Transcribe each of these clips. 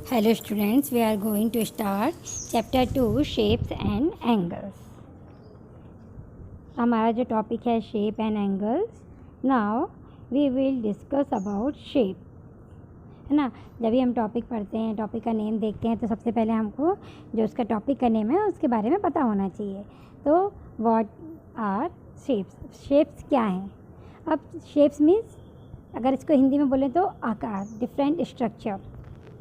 Hello students, we are going to start chapter 2 shapes and angles. हमारा जो topic है shape and angles. Now we will discuss about shape, है ना. जब भी हम टॉपिक पढ़ते हैं, टॉपिक का नेम देखते हैं, तो सबसे पहले हमको जो उसका टॉपिक का नेम है उसके बारे में पता होना चाहिए. तो व्हाट आर शेप्स. शेप्स क्या हैं? अब शेप्स मीन्स अगर इसको हिंदी में बोलें तो आकार, डिफरेंट स्ट्रक्चर.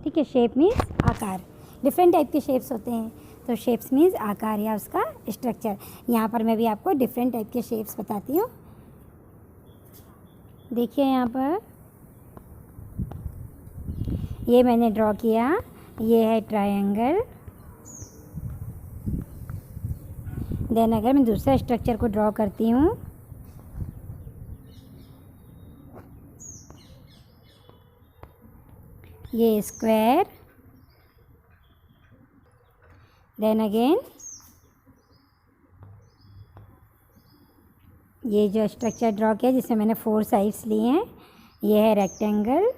ठीक है, शेप मीन्स आकार. डिफरेंट टाइप के शेप्स होते हैं, तो शेप्स मीन्स आकार या उसका स्ट्रक्चर. यहाँ पर मैं भी आपको डिफरेंट टाइप के शेप्स बताती हूँ. देखिए यहाँ पर ये मैंने ड्रॉ किया, ये है ट्रायंगल. देन अगर मैं दूसरा स्ट्रक्चर को ड्रॉ करती हूँ, ये स्क्वायर. देन अगेन ये जो स्ट्रक्चर ड्रॉ किया जिसमें मैंने 4 साइड्स लिए हैं, ये है रेक्टेंगल.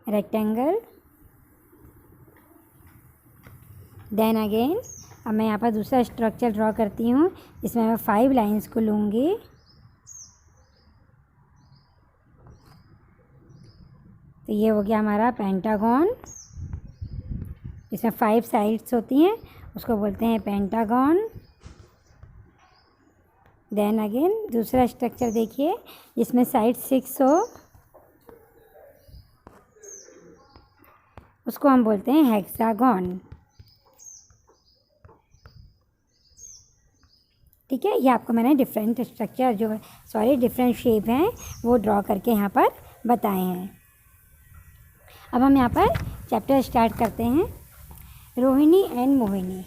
रेक्टेंगल. देन अगेन अब मैं यहाँ पर दूसरा स्ट्रक्चर ड्रॉ करती हूँ जिसमें मैं 5 लाइंस को लूँगी. तो ये हो गया हमारा पेंटागन. इसमें 5 साइड्स होती हैं, उसको बोलते हैं पेंटागन. देन अगेन दूसरा स्ट्रक्चर देखिए जिसमें साइड 6 हो, उसको हम बोलते हैं हेक्सागन. ठीक है, ये आपको मैंने डिफरेंट स्ट्रक्चर डिफरेंट शेप हैं वो ड्रॉ करके यहाँ पर बताए हैं. अब हम यहाँ पर चैप्टर स्टार्ट करते हैं. Rohini and Mohini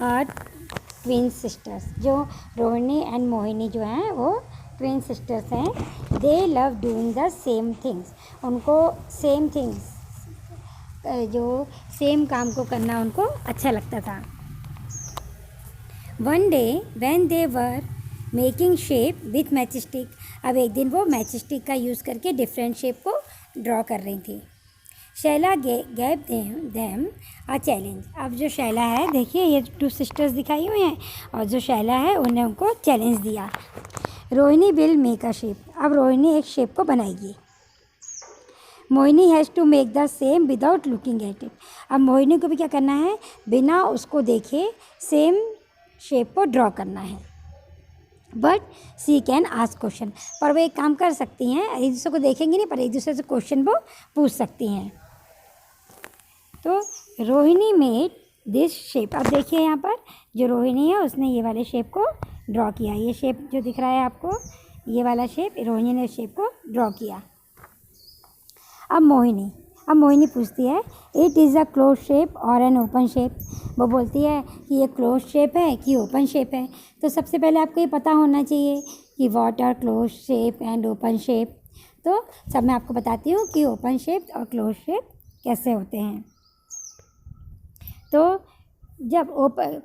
are twin sisters. जो रोहिणी एंड मोहिनी जो हैं वो ट्विन सिस्टर्स हैं. दे love doing the same things. उनको सेम थिंग्स, जो सेम काम को करना उनको अच्छा लगता था. One day when they were making shape with matchstick. अब एक दिन वो मैचस्टिक का यूज़ करके डिफरेंट शेप को ड्रॉ कर रही थी. Shaila gave them a challenge. अब जो शैला है, देखिए ये 2 सिस्टर्स दिखाई हुई हैं, और जो शैला है उन्हें उनको चैलेंज दिया. Rohini will make a shape. अब रोहिणी एक शेप को बनाएगी. Mohini has to make the same without looking at it. अब मोहिनी को भी क्या करना है, बिना उसको देखे सेम शेप को ड्रॉ करना है. But she can ask question. पर वो एक काम कर सकती हैं, एक दूसरे को देखेंगी नहीं पर एक दूसरे से क्वेश्चन वो पूछ सकती हैं. तो रोहिणी मेड दिस शेप. अब देखिए यहाँ पर जो रोहिणी है उसने ये वाले शेप को ड्रॉ किया. ये शेप जो दिख रहा है आपको, ये वाला शेप, रोहिणी ने शेप को ड्रॉ किया. अब मोहिनी पूछती है it is a close shape और एन ओपन शेप. वो बोलती है कि ये क्लोज शेप है कि ओपन शेप है. तो सबसे पहले आपको ये पता होना चाहिए कि what are close shape and open shape. तो सब मैं आपको बताती हूँ कि ओपन शेप और क्लोज शेप कैसे होते हैं. तो जब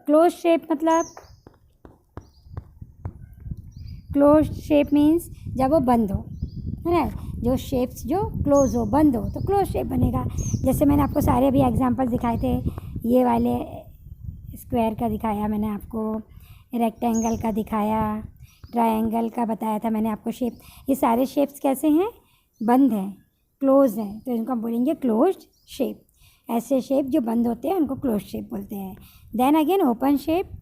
क्लोज शेप मतलब क्लोज शेप मीन्स जब वो बंद हो, है ना. जो शेप्स जो क्लोज हो, बंद हो, तो क्लोज शेप बनेगा. जैसे मैंने आपको सारे अभी एग्जांपल दिखाए थे. ये वाले स्क्वायर का दिखाया मैंने आपको, रेक्टेंगल का दिखाया, ट्रायंगल का बताया था मैंने आपको शेप. ये सारे शेप्स कैसे हैं, बंद हैं, क्लोज हैं, तो इनको हम बोलेंगे क्लोज शेप. ऐसे शेप जो बंद होते हैं उनको क्लोज शेप बोलते हैं. Then again open shape.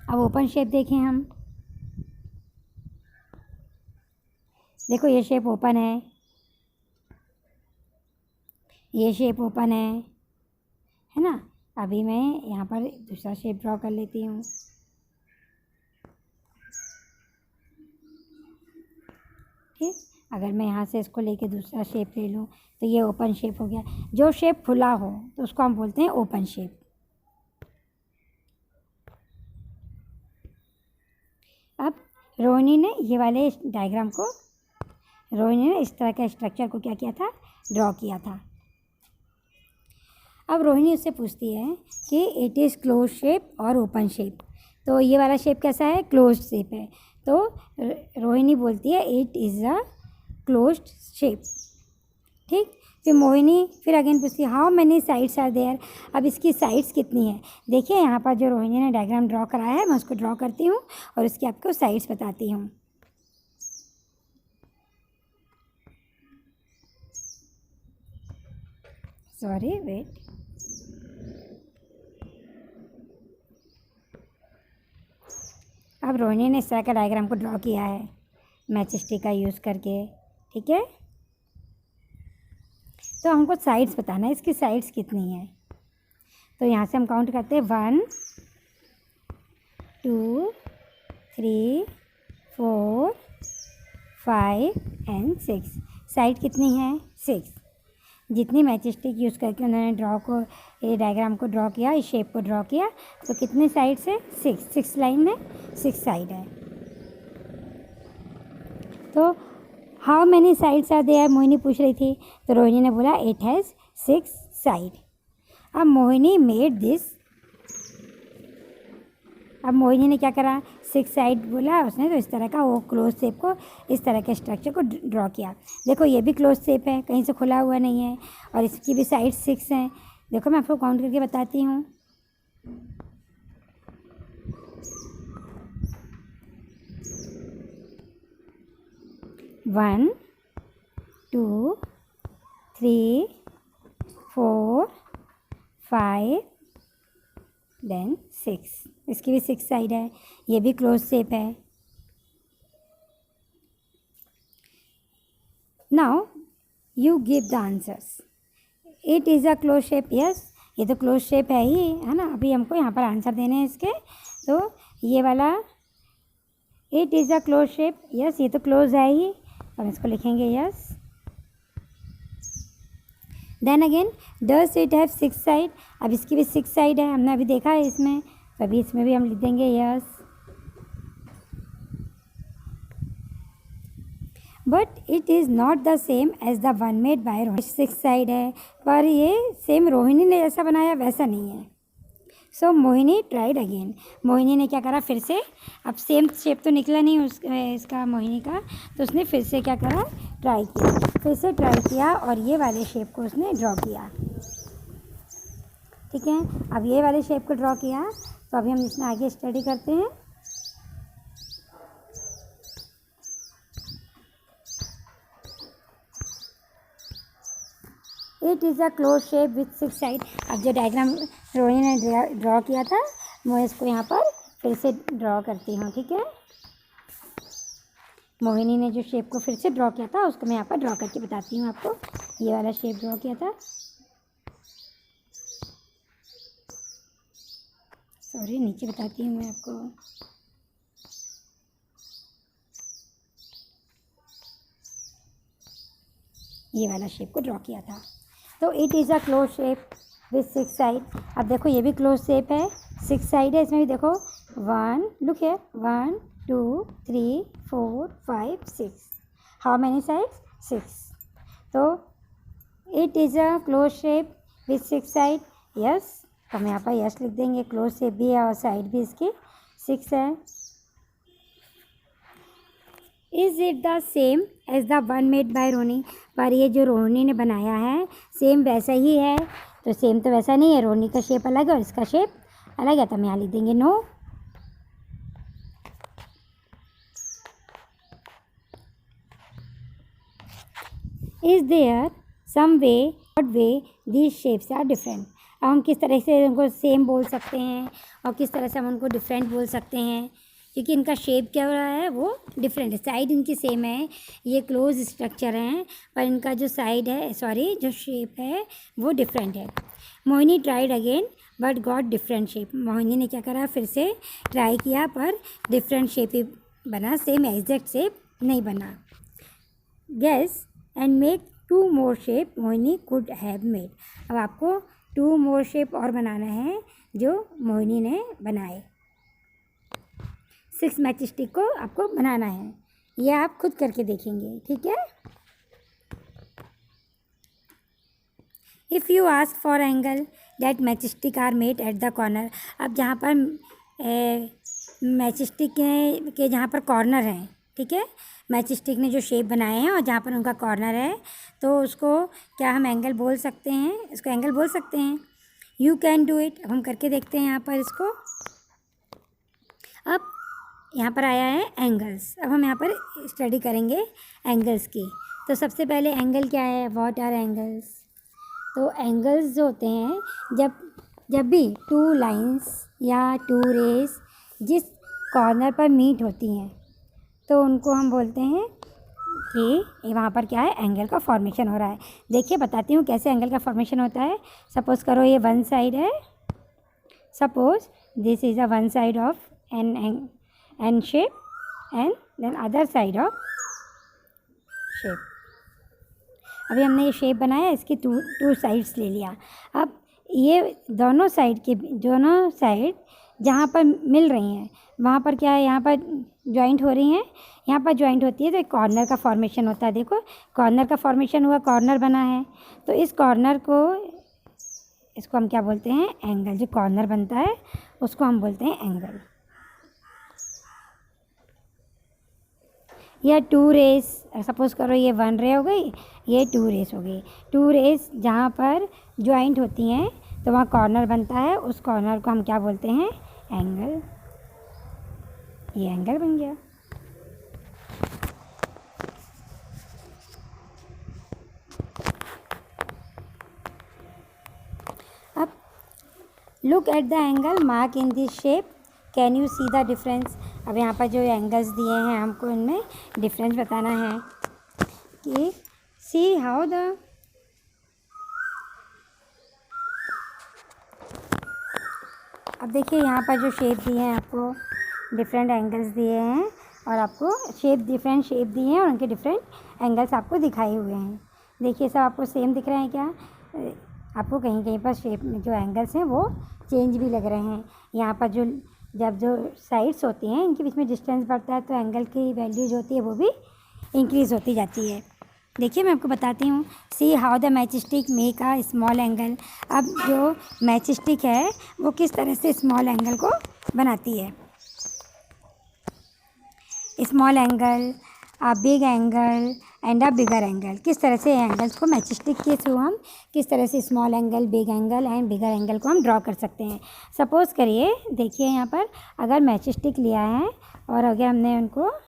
अब ओपन शेप देखें हम. देखो ये शेप ओपन है, ये शेप ओपन है ना. अभी मैं यहाँ पर दूसरा शेप ड्रॉ कर लेती हूँ. ठीक, अगर मैं यहाँ से इसको लेके दूसरा शेप ले लूँ तो ये ओपन शेप हो गया. जो शेप खुला हो तो उसको हम बोलते हैं ओपन शेप. अब रोहिणी ने ये वाले डायग्राम को, रोहिणी ने इस तरह के स्ट्रक्चर को क्या किया था, ड्रॉ किया था. अब रोहिणी उससे पूछती है कि इट इज़ क्लोज शेप और ओपन शेप. तो ये वाला शेप कैसा है, क्लोज शेप है. तो रोहिणी बोलती है it is a closed shape. ठीक, फिर मोहिनी फिर अगेन पूछती है how many sides are there. अब इसकी साइड्स कितनी है। देखिए यहाँ पर जो रोहिणी ने डायग्राम ड्रॉ कराया है मैं उसको ड्रॉ करती हूँ और उसकी आपको साइड्स बताती हूँ। सॉरी वेट, अब रोहिणी ने इस तरह का डायग्राम को ड्रॉ किया है मैच स्टिक का यूज़ करके। ठीक है, तो हमको साइड्स बताना है, इसकी साइड्स कितनी है। तो यहाँ से हम काउंट करते हैं 1 2 3 4 5 एंड 6। साइड कितनी है 6। जितनी मैच स्टिक यूज़ करके उन्होंने ये डायग्राम को ड्रॉ किया, इस शेप को ड्रॉ किया, तो कितने साइड से 6 लाइन में 6 साइड है। तो how many sides are there Mohini पूछ रही थी, तो रोहिणी ने बोला इट हैज़ 6 साइड। अब मोहिनी ने क्या करा, 6 साइड बोला उसने, तो इस तरह का वो क्लोज शेप को, इस तरह के स्ट्रक्चर को ड्रॉ किया। देखो ये भी क्लोज शेप है, कहीं से खुला हुआ नहीं है, और इसकी भी साइड 6 हैं। देखो मैं आपको काउंट करके बताती हूँ। 1 2 3 4 5 देन 6। इसकी भी 6 साइड है, ये भी क्लोज शेप है। Now you give the answers. It is a close shape, yes ये तो क्लोज शेप है ही, है ना। अभी हमको यहाँ पर आंसर देने हैं इसके। तो ये वाला it is a close shape, yes ये तो क्लोज है ही, हम इसको लिखेंगे yes. Then again does it have 6 side. अब इसकी भी 6 साइड है, हमने अभी देखा है इसमें, तो अभी इसमें भी हम लिख देंगे yes. But it is not the same as the one made by Rohini. 6 side है, पर ये सेम रोहिणी ने जैसा बनाया वैसा नहीं है। सो मोहिनी ट्राइड अगेन। मोहिनी ने क्या करा, फिर से, अब सेम शेप तो निकला नहीं इसका मोहिनी का, तो उसने फिर से क्या करा, ट्राई किया और ये वाले शेप को उसने ड्रॉ किया। ठीक है, अब ये वाले शेप को ड्रॉ किया, तो अभी हम इसमें आगे स्टडी करते हैं। It is a close shape with 6 side. अब जो डायग्राम रोहिणी ने ड्रॉ किया था, मैं इसको यहाँ पर फिर से ड्रॉ करती हूँ। ठीक है, मोहिनी ने जो शेप को फिर से ड्रॉ किया था उसको मैं यहाँ पर ड्रॉ करके बताती हूँ आपको। ये वाला शेप ड्रॉ किया था, सॉरी नीचे बताती हूँ मैं आपको। ये वाला शेप को ड्रॉ किया था। तो it is a close shape with 6 side. अब देखो ये भी क्लोज शेप है, 6 साइड है, इसमें भी देखो 1 look here 1 2 3 4 5 6। How many sides 6। तो it is a close shape with 6 side, yes. तो हम यहाँ पर यस लिख देंगे, क्लोज शेप भी है और साइड भी इसकी 6 है। Is it the same as the one made by Rohini. पर ये जो रोहिणी ने बनाया है सेम वैसा ही है, तो सेम तो वैसा नहीं है, रोहिणी का शेप अलग है और इसका शेप अलग है, तो हम यहाँ लिख देंगे no. Is there some way what way these shapes are different. अब हम किस तरह से उनको सेम बोल सकते हैं और किस तरह से हम उनको डिफरेंट बोल सकते हैं, क्योंकि इनका शेप क्या हो रहा है वो डिफरेंट है। साइड इनकी सेम है, ये क्लोज स्ट्रक्चर हैं, पर इनका जो साइड है सॉरी जो शेप है वो डिफरेंट है। Mohini tried again but got different shape. Mohini ने क्या करा, फिर से ट्राई किया पर डिफरेंट शेप ही बना, सेम एग्जैक्ट शेप नहीं बना। Guess and make 2 more shape Mohini could have made. अब आपको 2 मोर शेप और बनाना है जो मोहिनी ने बनाए। 6 मैच स्टिक को आपको बनाना है, ये आप खुद करके देखेंगे। ठीक है, if you ask for angle that matchstick are made at the corner. अब जहाँ पर मैच स्टिक के जहाँ पर कॉर्नर हैं, ठीक है। मैच स्टिक ने जो शेप बनाए हैं और जहाँ पर उनका कॉर्नर है, तो उसको क्या हम एंगल बोल सकते हैं? इसको एंगल बोल सकते हैं। You can do it. अब हम करके देखते हैं यहाँ पर इसको। अब यहाँ पर आया है एंगल्स। अब हम यहाँ पर स्टडी करेंगे एंगल्स की। तो सबसे पहले एंगल क्या है? What are angles? तो एंगल्स जो होते हैं, जब भी टू लाइंस या टू रेस जिस कॉर्नर पर मीट होती हैं, तो उनको हम बोलते हैं कि वहाँ पर क्या है? एंगल का फॉर्मेशन हो रहा है। देखिए बताती हूँ कैसे एंगल का फॉर्मेशन होता है। सपोज़ करो ये वन साइड है। Suppose this is a one side of an shape and then other side of shape. अभी हमने ये शेप बनाया, इसकी टू साइड्स ले लिया। अब ये दोनों साइड जहाँ पर मिल रही हैं, वहाँ पर क्या है? यहाँ पर जॉइंट हो रही हैं, यहाँ पर जॉइंट होती है, तो एक कॉर्नर का फॉर्मेशन होता है। देखो कॉर्नर का फॉर्मेशन हुआ, कॉर्नर बना है। तो इस कॉर्नर को, इसको हम क्या बोलते हैं? एंगल। जो कॉर्नर बनता है उसको हम बोलते हैं एंगल। या टू रेस, सपोज़ करो ये वन रे हो गई, ये टू रेस हो गई। टू रेस जहाँ पर जॉइंट होती हैं तो वहाँ कॉर्नर बनता है, उस कॉर्नर को हम क्या बोलते हैं? एंगल। ये एंगल बन गया। अब look at the angle mark in this shape, can you see the difference? अब यहाँ पर जो एंगल्स दिए हैं, हमको इनमें डिफरेंस बताना है कि सी हाउ द अब देखिए यहाँ पर जो शेप दिए हैं, आपको डिफरेंट एंगल्स दिए हैं और आपको डिफरेंट शेप दिए हैं और उनके डिफरेंट एंगल्स आपको दिखाए हुए हैं। देखिए सब आपको सेम दिख रहे हैं क्या? आपको कहीं कहीं पर शेप में जो एंगल्स हैं वो चेंज भी लग रहे हैं। यहाँ पर जब जो साइड्स होती हैं, इनके बीच में डिस्टेंस बढ़ता है, तो एंगल की वैल्यू जो होती है वो भी इंक्रीज़ होती जाती है। देखिए मैं आपको बताती हूँ। See how the match stick make a small angle. अब जो मैच स्टिक है वो किस तरह से स्मॉल एंगल को बनाती है। Small angle, a big angle and a bigger angle. किस तरह से एंगल्स को मैच स्टिक के थ्रू हम किस तरह से small angle, big angle and bigger angle को हम ड्रॉ कर सकते हैं। सपोज़ करिए, देखिए यहाँ पर अगर मैच स्टिक लिया है और अगर हमने उनको